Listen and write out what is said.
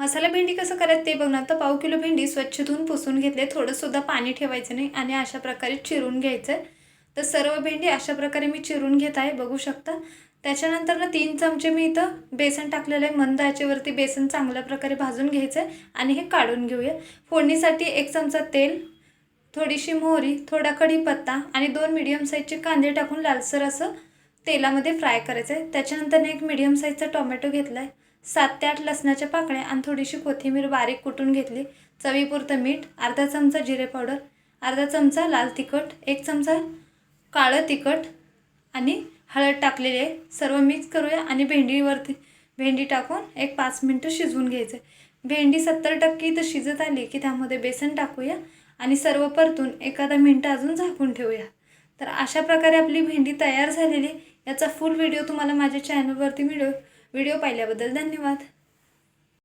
मसाला भेंडी कसं करायचं ते बघणार. तर पाव किलो भेंडी स्वच्छ धुवून पुसून घेतले, थोडंसुद्धा पाणी ठेवायचं नाही आणि अशा प्रकारे चिरून घ्यायचं आहे. तर सर्व भेंडी अशा प्रकारे मी चिरून घेत आहे, बघू शकता. त्याच्यानंतर ना 3 चमचे मी इथं बेसन टाकलेलं आहे. मंद आचेवरती बेसन चांगल्या प्रकारे भाजून घ्यायचं आहे आणि हे काढून घेऊया. फोडणीसाठी 1 चमचा तेल, थोडीशी मोहरी, थोडा कढीपत्ता आणि 2 मीडियम साईजचे कांदे टाकून लालसर असं तेलामध्ये फ्राय करायचं आहे. त्याच्यानंतर एक मीडियम साईजचा टोमॅटो घेतला आहे, 7 ते 8 लसणाच्या पाकळ्या आणि थोडीशी कोथिंबीर बारीक कुटून घेतली, चवीपुरतं मीठ, अर्धा चमचा जिरे पावडर, अर्धा चमचा लाल तिखट, 1 चमचा काळं तिखट आणि हळद टाकलेली आहे. सर्व मिक्स करूया आणि भेंडी टाकून एक 5 मिनटं शिजवून घ्यायचं आहे. भेंडी 70% इथं शिजत आली की त्यामध्ये बेसन टाकूया आणि सर्व परतून एखादा मिनटं अजून झाकून ठेवूया. तर अशा प्रकारे आपली भेंडी तयार झालेली. याचा फुल व्हिडिओ तुम्हाला माझ्या चॅनलवरती मिळेल. व्हिडिओ पाहिल्याबद्दल धन्यवाद.